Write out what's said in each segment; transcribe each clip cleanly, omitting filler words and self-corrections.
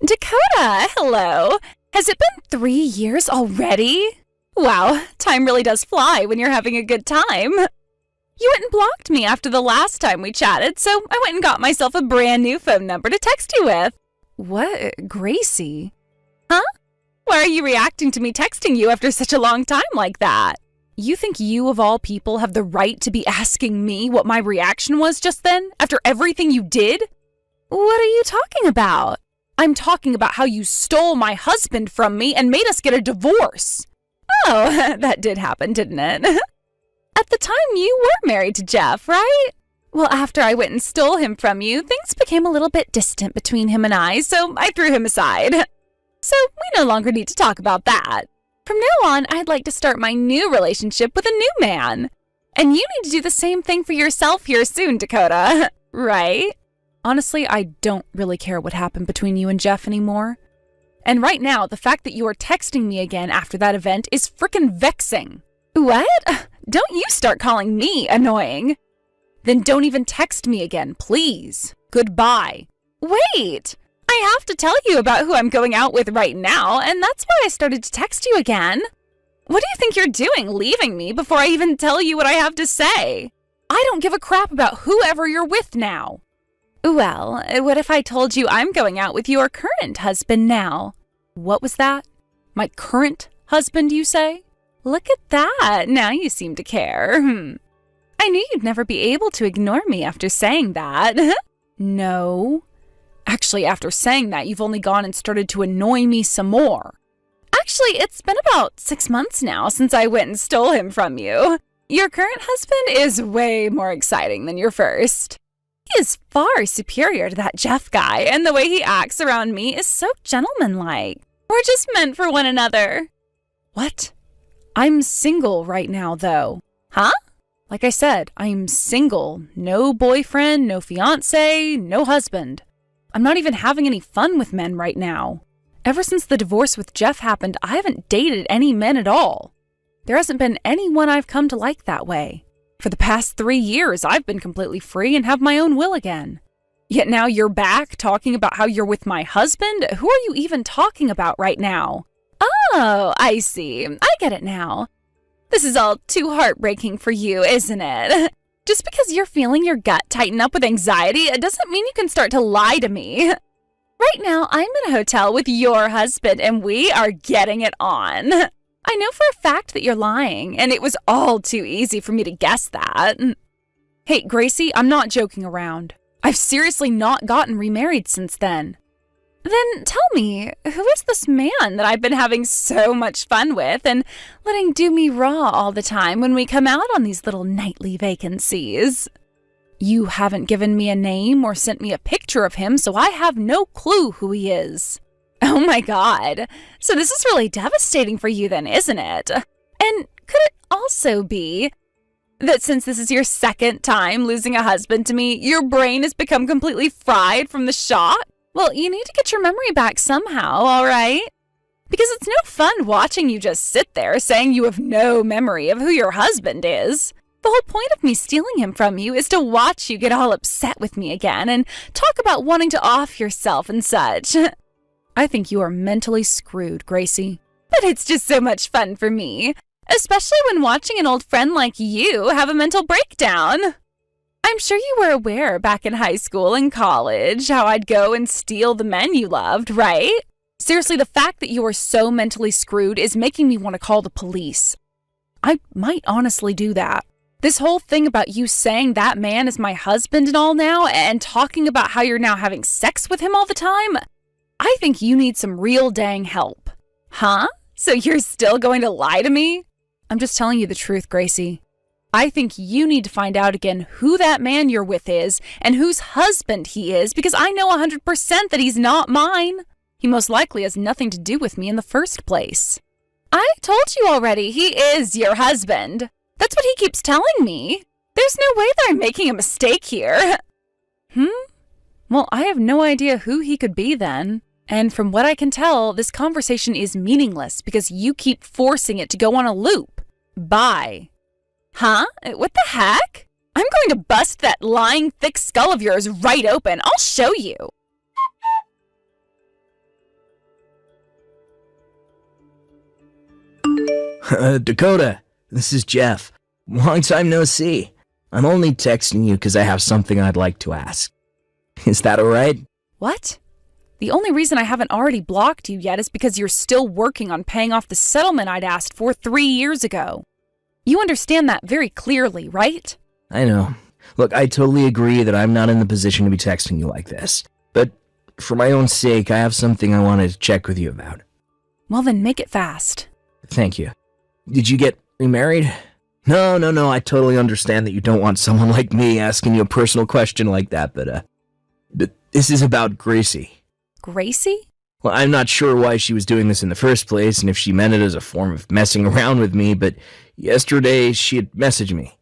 Dakota, hello. Has it been 3 years already? Wow, time really does fly when you're having a good time. You went and blocked me after the last time we chatted, so I went and got myself a brand new phone number to text you with. What? Gracie? Huh? Why are you reacting to me texting you after such a long time like that? You think you, of all people, have the right to be asking me what my reaction was just then, after everything you did? What are you talking about? I'm talking about how you stole my husband from me and made us get a divorce. Oh, that did happen, didn't it? At the time, you were married to Jeff, right? Well, after I went and stole him from you, things became a little bit distant between him and I, so I threw him aside. So we no longer need to talk about that. From now on, I'd like to start my new relationship with a new man. And you need to do the same thing for yourself here soon, Dakota. Right? Honestly, I don't really care what happened between you and Jeff anymore. And right now, the fact that you are texting me again after that event is frickin' vexing. What? Don't you start calling me annoying. Then don't even text me again, please. Goodbye. Wait! I have to tell you about who I'm going out with right now, and that's why I started to text you again. What do you think you're doing, leaving me before I even tell you what I have to say? I don't give a crap about whoever you're with now. Well, what if I told you I'm going out with your current husband now? What was that? My current husband, you say? Look at that. Now you seem to care. I knew you'd never be able to ignore me after saying that. No. Actually, after saying that, you've only gone and started to annoy me some more. Actually, it's been about 6 months now since I went and stole him from you. Your current husband is way more exciting than your first. He is far superior to that Jeff guy, and the way he acts around me is so gentlemanlike. We're just meant for one another. What? I'm single right now, though. Huh? Like I said, I'm single. No boyfriend, no fiancé, no husband. I'm not even having any fun with men right now. Ever since the divorce with Jeff happened, I haven't dated any men at all. There hasn't been anyone I've come to like that way. For the past 3 years, I've been completely free and have my own will again. Yet now you're back talking about how you're with my husband? Who are you even talking about right now? Oh, I see. I get it now. This is all too heartbreaking for you, isn't it? Just because you're feeling your gut tighten up with anxiety, it doesn't mean you can start to lie to me. Right now, I'm in a hotel with your husband, and we are getting it on. I know for a fact that you're lying, and it was all too easy for me to guess that. Hey, Gracie, I'm not joking around. I've seriously not gotten remarried since then. Then tell me, who is this man that I've been having so much fun with and letting do me raw all the time when we come out on these little nightly vacancies? You haven't given me a name or sent me a picture of him, so I have no clue who he is. Oh my God. So this is really devastating for you then, isn't it? And could it also be that since this is your second time losing a husband to me, your brain has become completely fried from the shock? Well, you need to get your memory back somehow, all right? Because it's no fun watching you just sit there saying you have no memory of who your husband is. The whole point of me stealing him from you is to watch you get all upset with me again and talk about wanting to off yourself and such. I think you are mentally screwed, Gracie. But it's just so much fun for me, especially when watching an old friend like you have a mental breakdown. I'm sure you were aware back in high school and college how I'd go and steal the men you loved, right? Seriously, the fact that you are so mentally screwed is making me want to call the police. I might honestly do that. This whole thing about you saying that man is my husband and all now, and talking about how you're now having sex with him all the time, I think you need some real dang help. Huh? So you're still going to lie to me? I'm just telling you the truth, Gracie. I think you need to find out again who that man you're with is and whose husband he is, because I know 100% that he's not mine. He most likely has nothing to do with me in the first place. I told you already, he is your husband. That's what he keeps telling me. There's no way that I'm making a mistake here. Well, I have no idea who he could be then. And from what I can tell, this conversation is meaningless because you keep forcing it to go on a loop. Bye. Huh? What the heck? I'm going to bust that lying thick skull of yours right open. I'll show you. Dakota, this is Jeff. Long time no see. I'm only texting you because I have something I'd like to ask. Is that alright? What? The only reason I haven't already blocked you yet is because you're still working on paying off the settlement I'd asked for 3 years ago. You understand that very clearly, right? I know. Look, I totally agree that I'm not in the position to be texting you like this. But for my own sake, I have something I wanted to check with you about. Well then, make it fast. Thank you. Did you get remarried? No, I totally understand that you don't want someone like me asking you a personal question like that, but this is about Gracie. Gracie? Well, I'm not sure why she was doing this in the first place, and if she meant it as a form of messing around with me, but yesterday she had messaged me.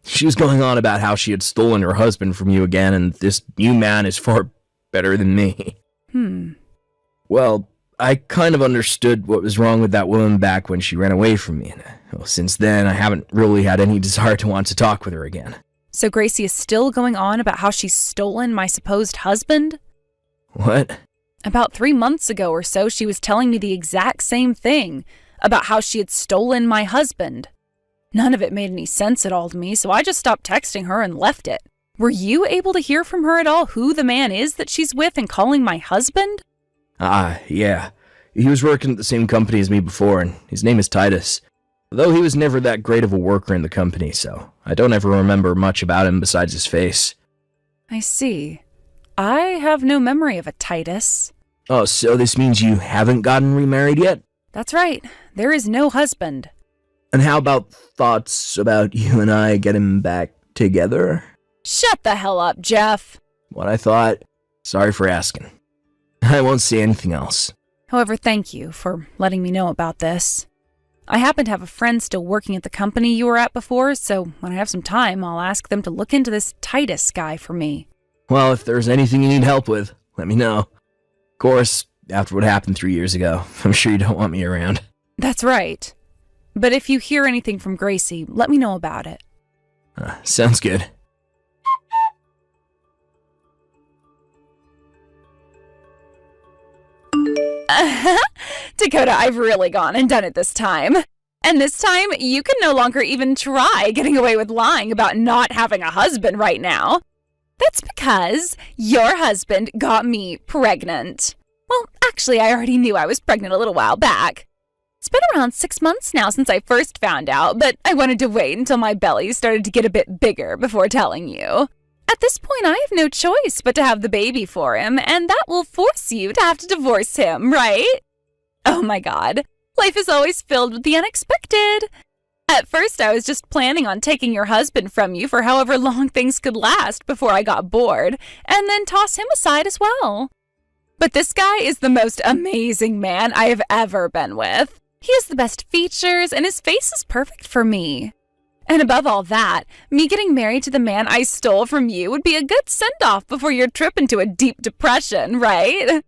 She was going on about how she had stolen her husband from you again, and this new man is far better than me. Well, I kind of understood what was wrong with that woman back when she ran away from me, and since then I haven't really had any desire to want to talk with her again. So Gracie is still going on about how she's stolen my supposed husband? What? About 3 months ago or so, she was telling me the exact same thing, about how she had stolen my husband. None of it made any sense at all to me, so I just stopped texting her and left it. Were you able to hear from her at all who the man is that she's with and calling my husband? Yeah. He was working at the same company as me before, and his name is Titus. Though he was never that great of a worker in the company, so I don't ever remember much about him besides his face. I see. I have no memory of a Titus. Oh, so this means you haven't gotten remarried yet? That's right. There is no husband. And how about thoughts about you and I getting back together? Shut the hell up, Jeff. What I thought. Sorry for asking. I won't say anything else. However, thank you for letting me know about this. I happen to have a friend still working at the company you were at before, so when I have some time, I'll ask them to look into this Titus guy for me. Well, if there's anything you need help with, let me know. Of course, after what happened 3 years ago, I'm sure you don't want me around. That's right. But if you hear anything from Gracie, let me know about it. Sounds good. Dakota, I've really gone and done it this time. And this time, you can no longer even try getting away with lying about not having a husband right now. That's because your husband got me pregnant. Well, actually, I already knew I was pregnant a little while back. It's been around 6 months now since I first found out, but I wanted to wait until my belly started to get a bit bigger before telling you. At this point, I have no choice but to have the baby for him, and that will force you to have to divorce him, right? Oh my God, life is always filled with the unexpected. At first, I was just planning on taking your husband from you for however long things could last before I got bored, and then toss him aside as well. But this guy is the most amazing man I have ever been with. He has the best features, and his face is perfect for me. And above all that, me getting married to the man I stole from you would be a good send-off before your trip into a deep depression, right?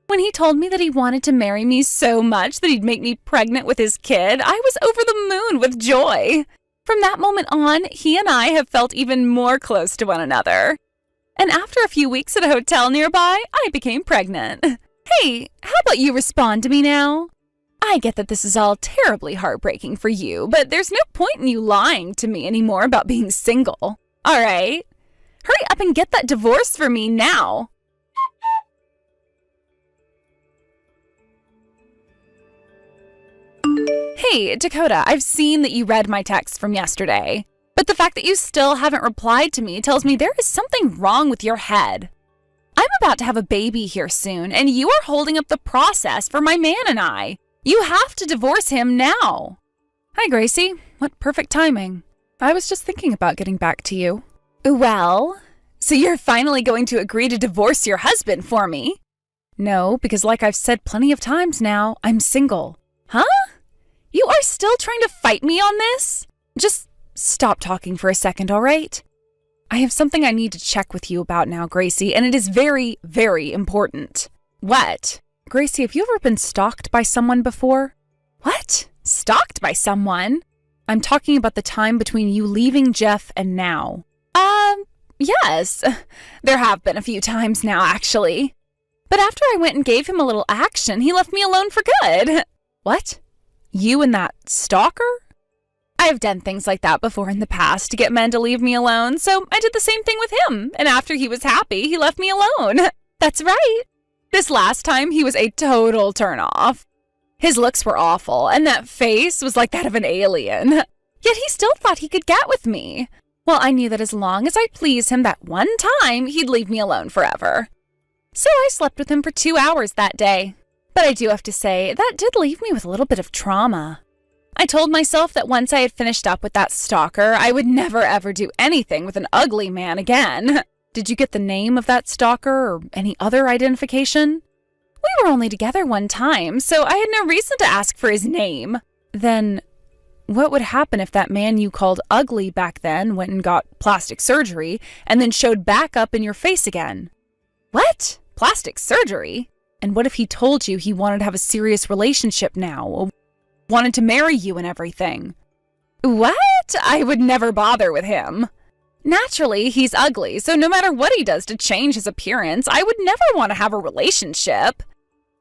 When he told me that he wanted to marry me so much that he'd make me pregnant with his kid, I was over the moon with joy. From that moment on, he and I have felt even more close to one another. And after a few weeks at a hotel nearby, I became pregnant. Hey, how about you respond to me now? I get that this is all terribly heartbreaking for you, but there's no point in you lying to me anymore about being single. All right? Hurry up and get that divorce for me now. Hey, Dakota, I've seen that you read my text from yesterday, but the fact that you still haven't replied to me tells me there is something wrong with your head. I'm about to have a baby here soon, and you are holding up the process for my man and I. You have to divorce him now. Hi, Gracie. What perfect timing. I was just thinking about getting back to you. Well, so you're finally going to agree to divorce your husband for me? No, because like I've said plenty of times now, I'm single. Huh? You are still trying to fight me on this? Just stop talking for a second, all right? I have something I need to check with you about now, Gracie, and it is very, very important. What? Gracie, have you ever been stalked by someone before? What? Stalked by someone? I'm talking about the time between you leaving Jeff and now. Yes. There have been a few times now, actually. But after I went and gave him a little action, he left me alone for good. What? You and that stalker? I've done things like that before in the past to get men to leave me alone, so I did the same thing with him, and after he was happy, he left me alone. That's right. This last time, he was a total turn-off. His looks were awful, and that face was like that of an alien. Yet he still thought he could get with me. Well, I knew that as long as I pleased him that one time, he'd leave me alone forever. So I slept with him for 2 hours that day. But I do have to say, that did leave me with a little bit of trauma. I told myself that once I had finished up with that stalker, I would never ever do anything with an ugly man again. Did you get the name of that stalker or any other identification? We were only together one time, so I had no reason to ask for his name. Then, what would happen if that man you called ugly back then went and got plastic surgery and then showed back up in your face again? What? Plastic surgery? And what if he told you he wanted to have a serious relationship now? Wanted to marry you and everything? What? I would never bother with him. Naturally, he's ugly, so no matter what he does to change his appearance, I would never want to have a relationship.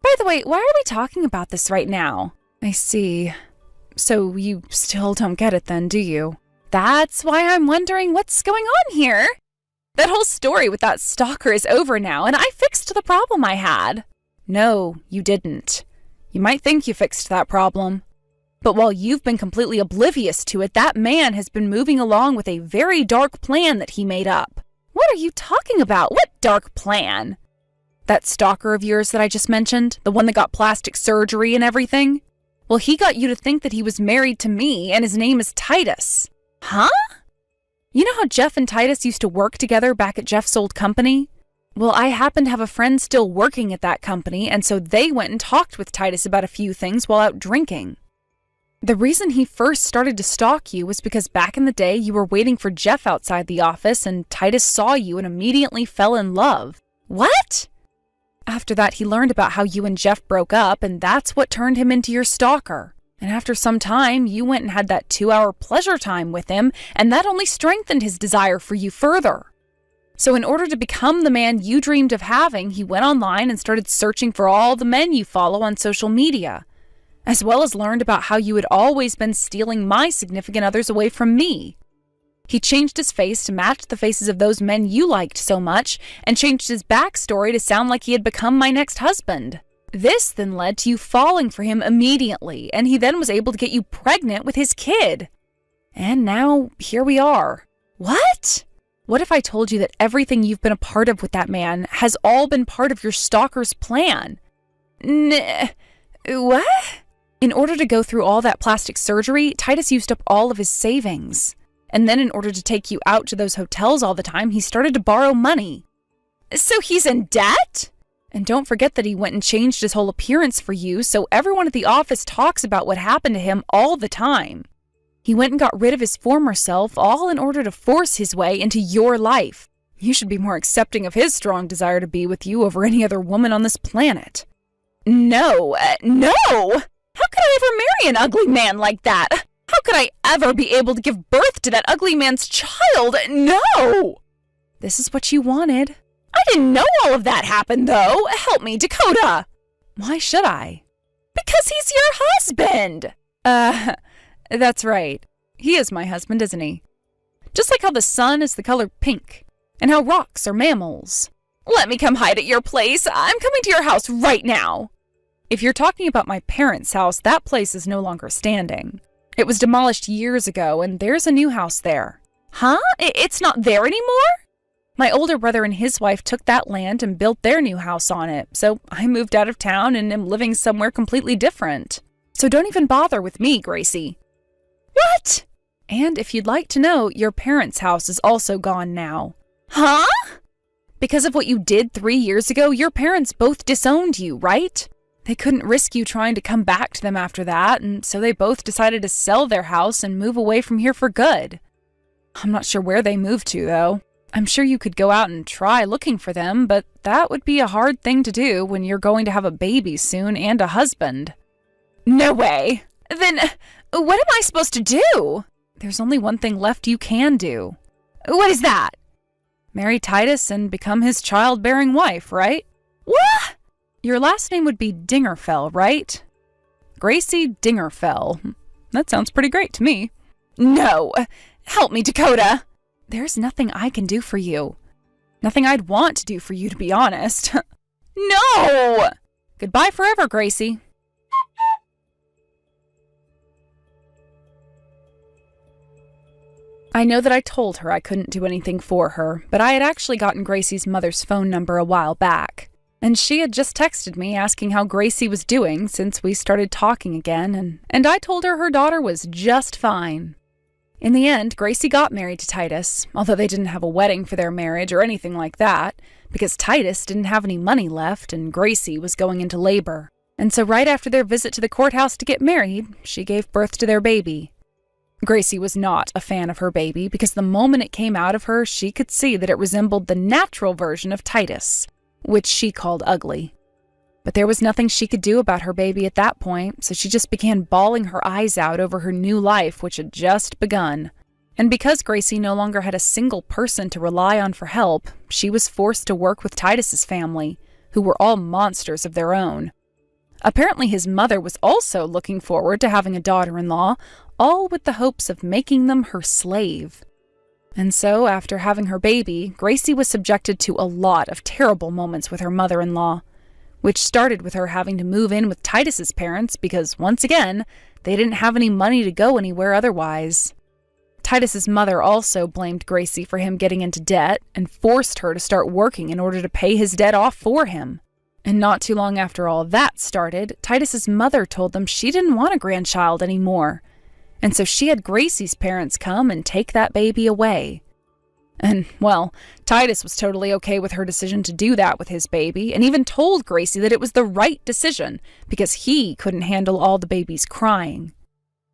By the way, why are we talking about this right now? I see. So you still don't get it then, do you? That's why I'm wondering what's going on here. That whole story with that stalker is over now, and I fixed the problem I had. No, you didn't. You might think you fixed that problem. But while you've been completely oblivious to it, that man has been moving along with a very dark plan that he made up. What are you talking about? What dark plan? That stalker of yours that I just mentioned, the one that got plastic surgery and everything? Well, he got you to think that he was married to me, and his name is Titus. Huh? You know how Jeff and Titus used to work together back at Jeff's old company? Well, I happen to have a friend still working at that company, and so they went and talked with Titus about a few things while out drinking. The reason he first started to stalk you was because back in the day you were waiting for Jeff outside the office and Titus saw you and immediately fell in love. What? After that, he learned about how you and Jeff broke up, and that's what turned him into your stalker. And after some time, you went and had that 2-hour pleasure time with him, and that only strengthened his desire for you further. So in order to become the man you dreamed of having, he went online and started searching for all the men you follow on social media, as well as learned about how you had always been stealing my significant others away from me. He changed his face to match the faces of those men you liked so much, and changed his backstory to sound like he had become my next husband. This then led to you falling for him immediately, and he then was able to get you pregnant with his kid. And now, here we are. What? What if I told you that everything you've been a part of with that man has all been part of your stalker's plan? What? In order to go through all that plastic surgery, Titus used up all of his savings. And then in order to take you out to those hotels all the time, he started to borrow money. So he's in debt? And don't forget that he went and changed his whole appearance for you, so everyone at the office talks about what happened to him all the time. He went and got rid of his former self, all in order to force his way into your life. You should be more accepting of his strong desire to be with you over any other woman on this planet. No! How could I ever marry an ugly man like that? How could I ever be able to give birth to that ugly man's child? No! This is what you wanted. I didn't know all of that happened, though. Help me, Dakota. Why should I? Because he's your husband. That's right. He is my husband, isn't he? Just like how the sun is the color pink, and how rocks are mammals. Let me come hide at your place. I'm coming to your house right now. If you're talking about my parents' house, that place is no longer standing. It was demolished years ago, and there's a new house there. Huh? It's not there anymore? My older brother and his wife took that land and built their new house on it, so I moved out of town and am living somewhere completely different. So don't even bother with me, Gracie. What? And if you'd like to know, your parents' house is also gone now. Huh? Because of what you did 3 years ago, your parents both disowned you, right? They couldn't risk you trying to come back to them after that, and so they both decided to sell their house and move away from here for good. I'm not sure where they moved to, though. I'm sure you could go out and try looking for them, but that would be a hard thing to do when you're going to have a baby soon and a husband. No way! Then, what am I supposed to do? There's only one thing left you can do. What is that? Marry Titus and become his childbearing wife, right? What? Your last name would be Dingerfell, right? Gracie Dingerfell. That sounds pretty great to me. No! Help me, Dakota! There's nothing I can do for you. Nothing I'd want to do for you, to be honest. No! Goodbye forever, Gracie. I know that I told her I couldn't do anything for her, but I had actually gotten Gracie's mother's phone number a while back, and she had just texted me asking how Gracie was doing since we started talking again, and I told her daughter was just fine. In the end, Gracie got married to Titus, although they didn't have a wedding for their marriage or anything like that, because Titus didn't have any money left and Gracie was going into labor. And so right after their visit to the courthouse to get married, she gave birth to their baby. Gracie was not a fan of her baby because the moment it came out of her, she could see that it resembled the natural version of Titus, which she called ugly. But there was nothing she could do about her baby at that point, so she just began bawling her eyes out over her new life, which had just begun. And because Gracie no longer had a single person to rely on for help, she was forced to work with Titus's family, who were all monsters of their own. Apparently his mother was also looking forward to having a daughter-in-law, all with the hopes of making them her slave. And so, after having her baby, Gracie was subjected to a lot of terrible moments with her mother-in-law, which started with her having to move in with Titus's parents because, once again, they didn't have any money to go anywhere otherwise. Titus's mother also blamed Gracie for him getting into debt and forced her to start working in order to pay his debt off for him. And not too long after all that started, Titus's mother told them she didn't want a grandchild anymore. And so she had Gracie's parents come and take that baby away. And, well, Titus was totally okay with her decision to do that with his baby, and even told Gracie that it was the right decision, because he couldn't handle all the baby's crying.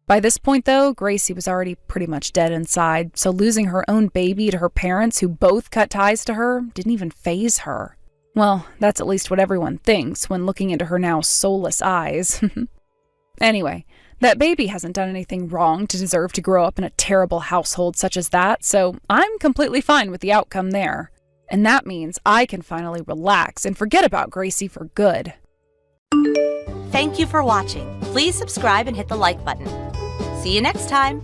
By this point, though, Gracie was already pretty much dead inside, so losing her own baby to her parents, who both cut ties to her, didn't even faze her. Well, that's at least what everyone thinks when looking into her now soulless eyes. Anyway, that baby hasn't done anything wrong to deserve to grow up in a terrible household such as that, so I'm completely fine with the outcome there. And that means I can finally relax and forget about Gracie for good. Thank you for watching. Please subscribe and hit the like button. See you next time.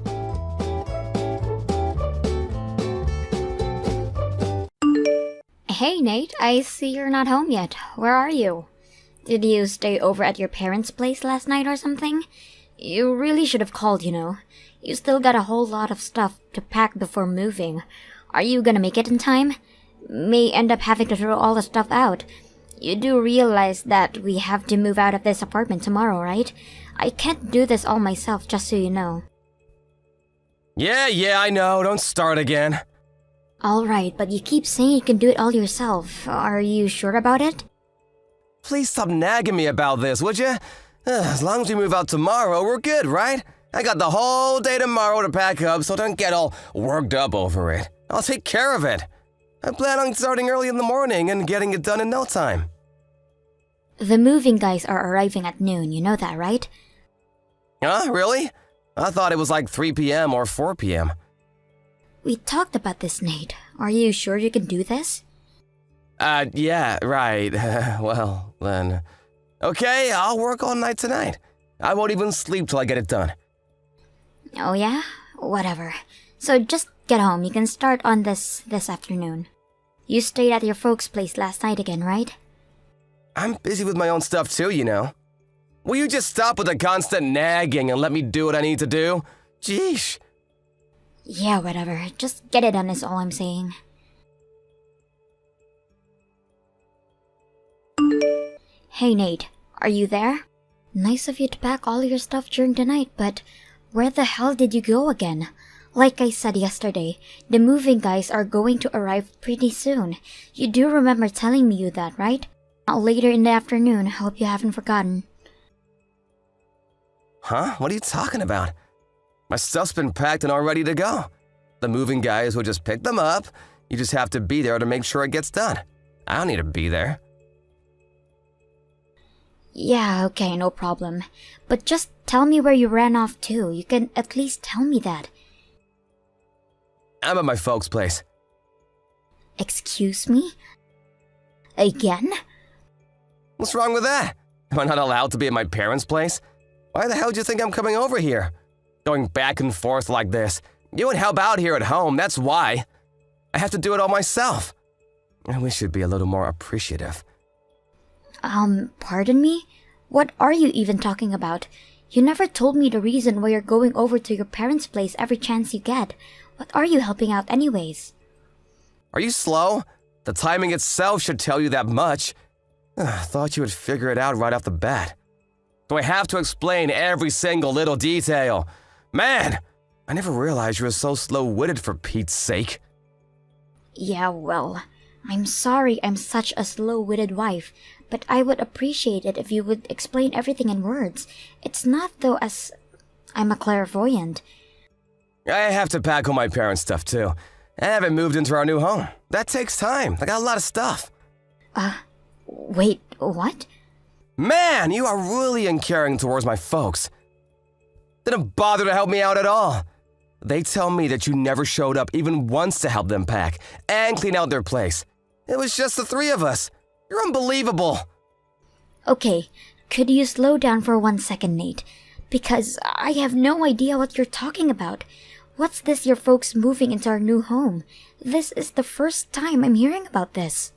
Hey Nate, I see you're not home yet. Where are you? Did you stay over at your parents' place last night or something? You really should have called, you know. You still got a whole lot of stuff to pack before moving. Are you gonna make it in time? May end up having to throw all the stuff out. You do realize that we have to move out of this apartment tomorrow, right? I can't do this all myself, just so you know. Yeah, I know. Don't start again. Alright, but you keep saying you can do it all yourself. Are you sure about it? Please stop nagging me about this, would you? As long as we move out tomorrow, we're good, right? I got the whole day tomorrow to pack up, so don't get all worked up over it. I'll take care of it. I plan on starting early in the morning and getting it done in no time. The moving guys are arriving at noon, you know that, right? Huh, really? I thought it was like 3 p.m. or 4 p.m. We talked about this, Nate. Are you sure you can do this? Yeah, right. Well, then. Okay, I'll work all night tonight. I won't even sleep till I get it done. Oh yeah? Whatever. So just get home. You can start on this afternoon. You stayed at your folks' place last night again, right? I'm busy with my own stuff too, you know. Will you just stop with the constant nagging and let me do what I need to do? Jeesh. Yeah, whatever. Just get it done is all I'm saying. Hey Nate, are you there? Nice of you to pack all your stuff during the night, but where the hell did you go again? Like I said yesterday, the moving guys are going to arrive pretty soon. You do remember telling me that, right? Later in the afternoon. Hope you haven't forgotten. Huh? What are you talking about? My stuff's been packed and all ready to go. The moving guys will just pick them up. You just have to be there to make sure it gets done. I don't need to be there. Yeah, okay, no problem. But just tell me where you ran off to. You can at least tell me that. I'm at my folks' place. Excuse me? Again? What's wrong with that? Am I not allowed to be at my parents' place? Why the hell do you think I'm coming over here? Going back and forth like this. You would help out here at home, that's why. I have to do it all myself. And we should be a little more appreciative. Pardon me? What are you even talking about? You never told me the reason why you're going over to your parents' place every chance you get. What are you helping out anyways? Are you slow? The timing itself should tell you that much. Thought you would figure it out right off the bat. Do I have to explain every single little detail? Man, I never realized you were so slow-witted for Pete's sake. Yeah, well, I'm sorry I'm such a slow-witted wife, but I would appreciate it if you would explain everything in words. It's not though as I'm a clairvoyant. I have to pack all my parents' stuff too. I haven't moved into our new home. That takes time. I got a lot of stuff. Wait, what? Man, you are really uncaring towards my folks. Didn't bother to help me out at all. They tell me that you never showed up even once to help them pack and clean out their place. It was just the three of us. You're unbelievable. Okay, could you slow down for 1 second, Nate? Because I have no idea what you're talking about. What's this your folks moving into our new home? This is the first time I'm hearing about this.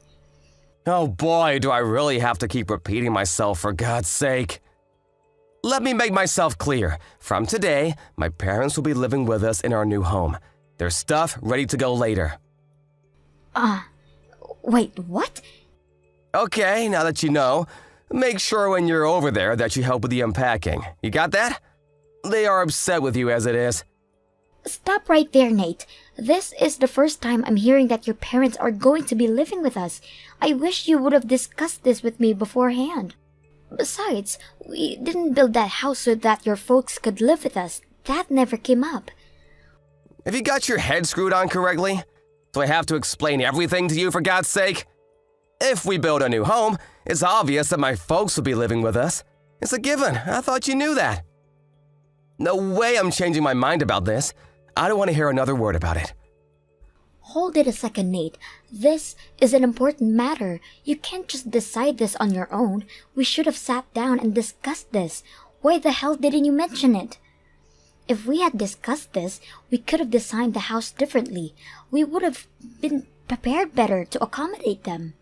Oh boy, do I really have to keep repeating myself for God's sake. Let me make myself clear. From today, my parents will be living with us in our new home. Their stuff ready to go later. Wait, what? Okay, now that you know, make sure when you're over there that you help with the unpacking. You got that? They are upset with you as it is. Stop right there, Nate. This is the first time I'm hearing that your parents are going to be living with us. I wish you would have discussed this with me beforehand. Besides, we didn't build that house so that your folks could live with us. That never came up. Have you got your head screwed on correctly? Do I have to explain everything to you for God's sake? If we build a new home, it's obvious that my folks will be living with us. It's a given. I thought you knew that. No way I'm changing my mind about this. I don't want to hear another word about it. Hold it a second, Nate. This is an important matter. You can't just decide this on your own. We should have sat down and discussed this. Why the hell didn't you mention it? If we had discussed this, we could have designed the house differently. We would have been prepared better to accommodate them.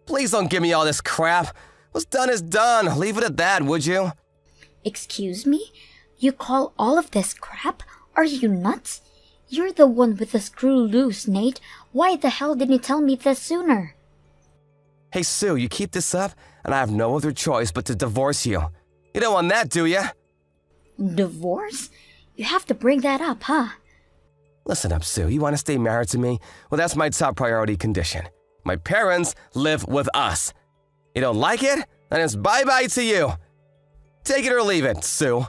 Please don't give me all this crap. What's done is done. Leave it at that, would you? Excuse me? You call all of this crap? Are you nuts? You're the one with the screw loose, Nate. Why the hell didn't you tell me this sooner? Hey, Sue, you keep this up, and I have no other choice but to divorce you. You don't want that, do you? Divorce? You have to bring that up, huh? Listen up, Sue. You want to stay married to me? Well, that's my top priority condition. My parents live with us. You don't like it? Then it's bye-bye to you. Take it or leave it, Sue.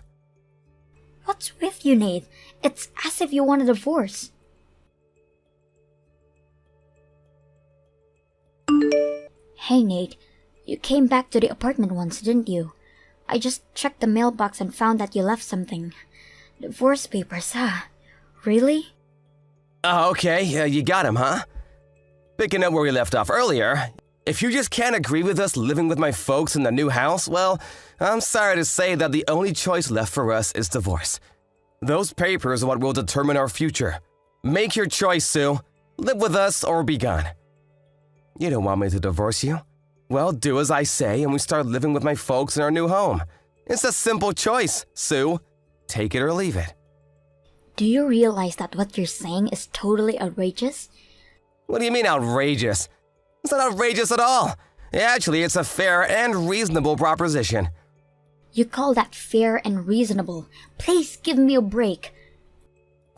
What's with you, Nate? It's as if you want a divorce. Hey, Nate. You came back to the apartment once, didn't you? I just checked the mailbox and found that you left something. Divorce papers, huh? Really? Oh, okay. You got him, huh? Picking up where we left off earlier, if you just can't agree with us living with my folks in the new house, well, I'm sorry to say that the only choice left for us is divorce. Those papers are what will determine our future. Make your choice, Sue. Live with us or be gone. You don't want me to divorce you? Well, do as I say and we start living with my folks in our new home. It's a simple choice, Sue. Take it or leave it. Do you realize that what you're saying is totally outrageous? What do you mean outrageous? It's not outrageous at all. Actually, it's a fair and reasonable proposition. You call that fair and reasonable? Please give me a break.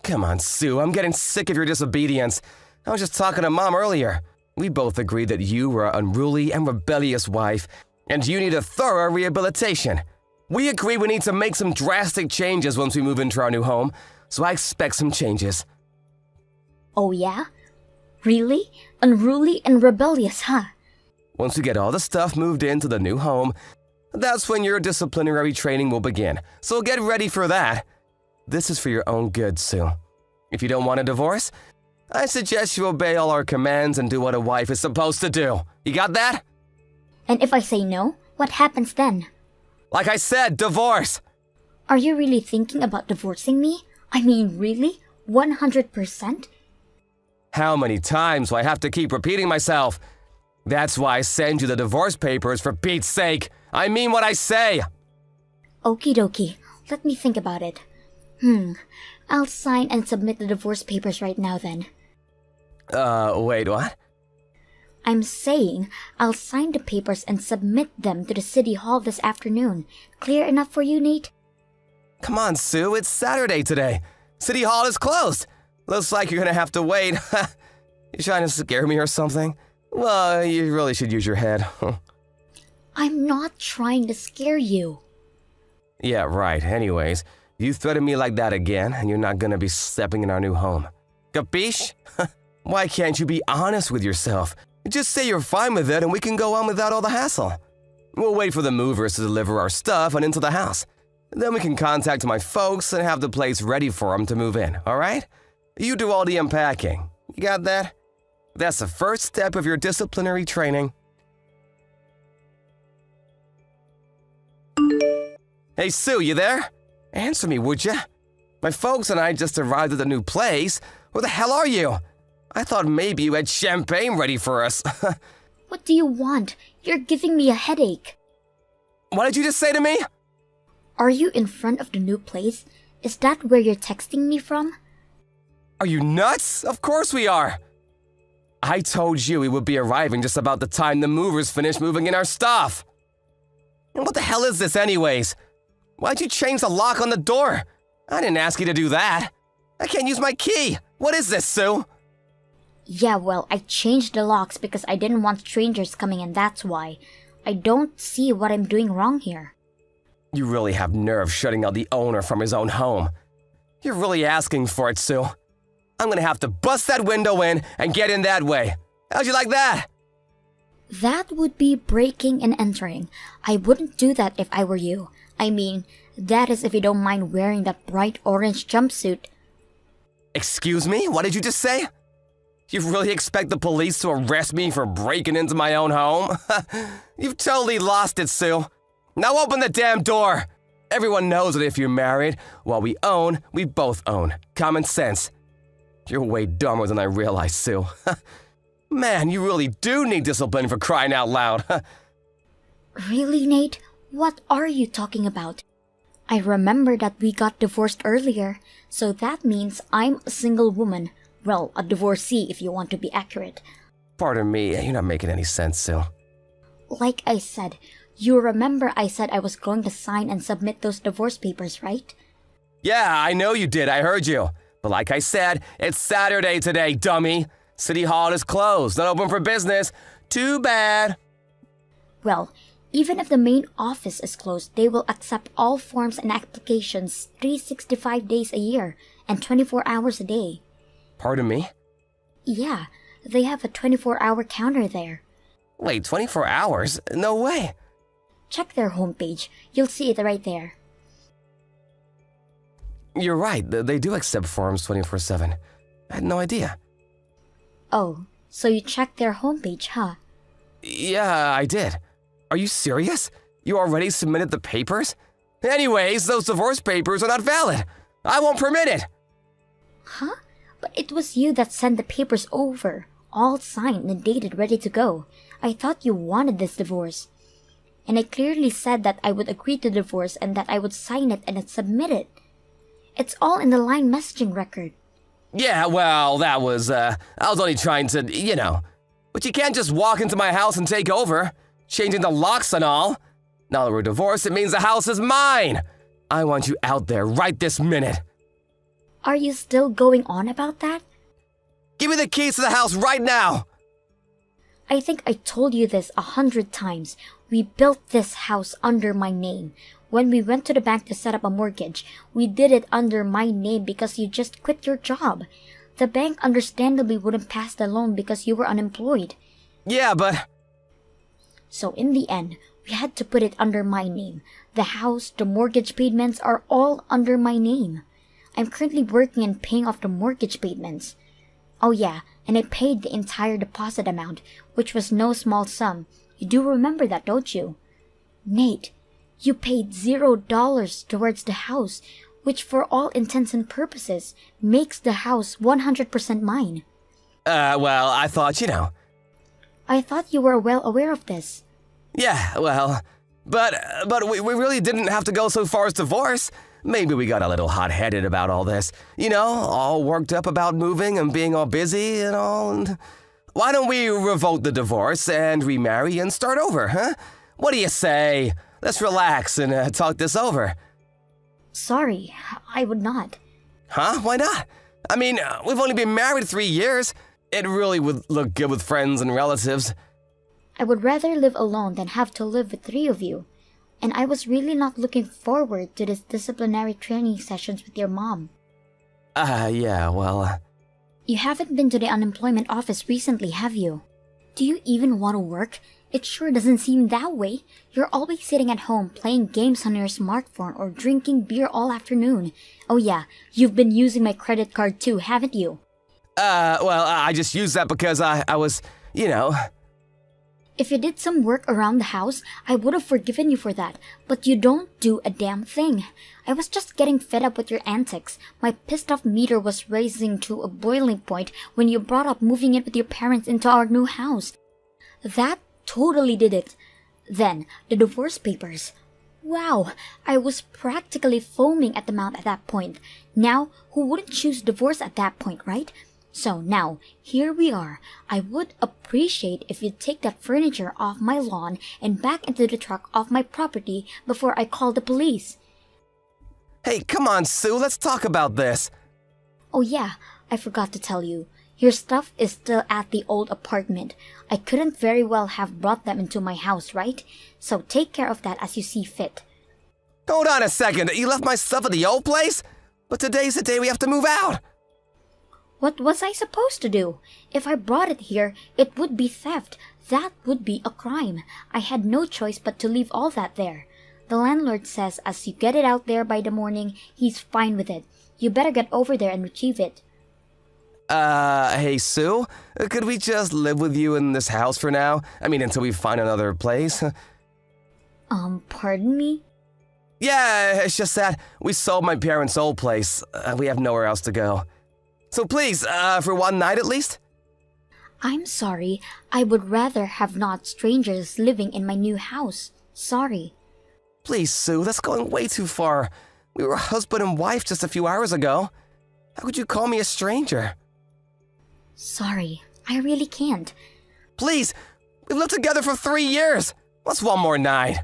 Come on, Sue, I'm getting sick of your disobedience. I was just talking to Mom earlier. We both agreed that you were an unruly and rebellious wife, and you need a thorough rehabilitation. We agree we need to make some drastic changes once we move into our new home, so I expect some changes. Oh yeah? Really? Unruly and rebellious, huh? Once we get all the stuff moved into the new home, that's when your disciplinary training will begin, so get ready for that. This is for your own good, Sue. If you don't want a divorce, I suggest you obey all our commands and do what a wife is supposed to do. You got that? And if I say no, what happens then? Like I said, divorce. Are you really thinking about divorcing me? I mean, really? 100%? How many times do I have to keep repeating myself? That's why I send you the divorce papers, for Pete's sake. I mean what I say. Okie dokie. Let me think about it. I'll sign and submit the divorce papers right now then. Wait, what? I'm saying I'll sign the papers and submit them to the city hall this afternoon. Clear enough for you, Nate? Come on, Sue, it's Saturday today. City Hall is closed. Looks like you're gonna have to wait. You trying to scare me or something? Well, you really should use your head. I'm not trying to scare you. Yeah, right. Anyways, you threaten me like that again, and you're not gonna be stepping in our new home. Capiche? Why can't you be honest with yourself? Just say you're fine with it and we can go on without all the hassle. We'll wait for the movers to deliver our stuff and into the house. Then we can contact my folks and have the place ready for them to move in, alright? You do all the unpacking. You got that? That's the first step of your disciplinary training. Hey, Sue, you there? Answer me, would ya? My folks and I just arrived at the new place. Where the hell are you? I thought maybe you had champagne ready for us. What do you want? You're giving me a headache. What did you just say to me? Are you in front of the new place? Is that where you're texting me from? Are you nuts? Of course we are. I told you we would be arriving just about the time the movers finish moving in our stuff. And what the hell is this anyways? Why'd you change the lock on the door? I didn't ask you to do that. I can't use my key. What is this, Sue? Yeah, well, I changed the locks because I didn't want strangers coming in, that's why. I don't see what I'm doing wrong here. You really have nerve shutting out the owner from his own home. You're really asking for it, Sue. I'm gonna have to bust that window in and get in that way. How'd you like that? That would be breaking and entering. I wouldn't do that if I were you. I mean, that is if you don't mind wearing that bright orange jumpsuit. Excuse me? What did you just say? You really expect the police to arrest me for breaking into my own home? You've totally lost it, Sue. Now open the damn door! Everyone knows that if you're married, while we own, we both own. Common sense. You're way dumber than I realized, Sue. Man, you really do need discipline for crying out loud. Really, Nate? What are you talking about? I remember that we got divorced earlier, so that means I'm a single woman. Well, a divorcee if you want to be accurate. Pardon me, you're not making any sense, Sue. Like I said, you remember I said I was going to sign and submit those divorce papers, right? Yeah, I know you did, I heard you. But like I said, it's Saturday today, dummy. City Hall is closed, not open for business. Too bad. Well, even if the main office is closed, they will accept all forms and applications 365 days a year and 24 hours a day. Pardon me? Yeah, they have a 24-hour counter there. Wait, 24 hours? No way. Check their homepage. You'll see it right there. You're right, they do accept forms 24/7. I had no idea. Oh, so you checked their homepage, huh? Yeah, I did. Are you serious? You already submitted the papers? Anyways, those divorce papers are not valid. I won't permit it. Huh? But it was you that sent the papers over, all signed and dated, ready to go. I thought you wanted this divorce. And I clearly said that I would agree to divorce and that I would sign it and submit it. It's all in the line messaging record. Yeah, well, that was, I was only trying to, But you can't just walk into my house and take over, changing the locks and all. Now that we're divorced, it means the house is mine. I want you out there right this minute. Are you still going on about that? Give me the keys to the house right now. I think I told you this 100 times. We built this house under my name. When we went to the bank to set up a mortgage, we did it under my name because you just quit your job. The bank understandably wouldn't pass the loan because you were unemployed. Yeah, but... So in the end, we had to put it under my name. The house, the mortgage payments are all under my name. I'm currently working and paying off the mortgage payments. Oh yeah, and I paid the entire deposit amount, which was no small sum. You do remember that, don't you? Nate, You paid $0 towards the house, which for all intents and purposes makes the house 100% mine. Well, I thought, I thought you were well aware of this. Yeah, well, but we really didn't have to go so far as divorce. Maybe we got a little hot-headed about all this. All worked up about moving and being all busy and all. And why don't we revoke the divorce and remarry and start over, huh? What do you say? Let's relax and talk this over. Sorry, I would not. Huh? Why not? I mean, we've only been married 3 years. It really would look good with friends and relatives. I would rather live alone than have to live with 3 of you. And I was really not looking forward to this disciplinary training sessions with your mom. Yeah, well... You haven't been to the unemployment office recently, have you? Do you even want to work? It sure doesn't seem that way. You're always sitting at home playing games on your smartphone or drinking beer all afternoon. Oh yeah, you've been using my credit card too, haven't you? Well, I just used that because I was, If you did some work around the house, I would have forgiven you for that, but you don't do a damn thing. I was just getting fed up with your antics. My pissed off meter was rising to a boiling point when you brought up moving in with your parents into our new house. That totally did it. Then, the divorce papers. Wow, I was practically foaming at the mouth at that point. Now, who wouldn't choose divorce at that point, right? So now, here we are. I would appreciate if you'd take that furniture off my lawn and back into the truck off my property before I call the police. Hey, come on, Sue, let's talk about this. Oh yeah, I forgot to tell you. Your stuff is still at the old apartment. I couldn't very well have brought them into my house, right? So take care of that as you see fit. Hold on a second, you left my stuff at the old place? But today's the day we have to move out. What was I supposed to do? If I brought it here, it would be theft. That would be a crime. I had no choice but to leave all that there. The landlord says as you get it out there by the morning, he's fine with it. You better get over there and retrieve it. Hey, Sue, could we just live with you in this house for now? I mean, until we find another place. Pardon me? Yeah, it's just that we sold my parents' old place. We have nowhere else to go. So please, for one night at least? I'm sorry. I would rather have not strangers living in my new house. Sorry. Please, Sue, that's going way too far. We were husband and wife just a few hours ago. How could you call me a stranger? Sorry, I really can't. Please, we've lived together for 3 years. What's one more night?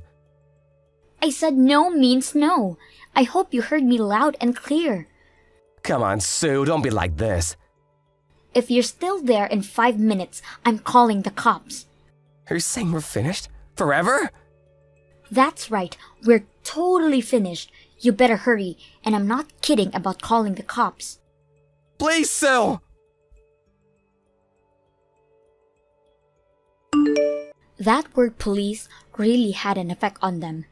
I said no means no. I hope you heard me loud and clear. Come on, Sue, don't be like this. If you're still there in 5 minutes, I'm calling the cops. Are you saying we're finished? Forever? That's right, we're totally finished. You better hurry, and I'm not kidding about calling the cops. Please, Sue! That word police really had an effect on them.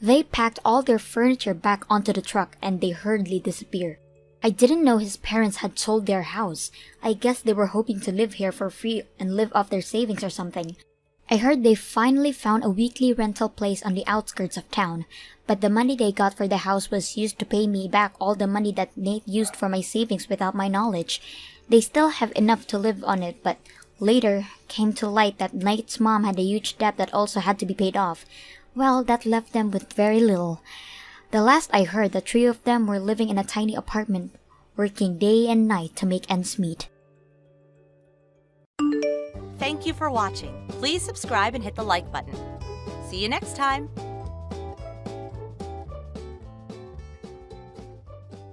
They packed all their furniture back onto the truck and they hurriedly disappeared. I didn't know his parents had sold their house. I guess they were hoping to live here for free and live off their savings or something. I heard they finally found a weekly rental place on the outskirts of town, but the money they got for the house was used to pay me back all the money that Nate used for my savings without my knowledge. They still have enough to live on it, but later came to light that Nate's mom had a huge debt that also had to be paid off. Well, that left them with very little. The last I heard, the 3 of them were living in a tiny apartment, working day and night to make ends meet. Thank you for watching. Please subscribe and hit the like button. See you next time.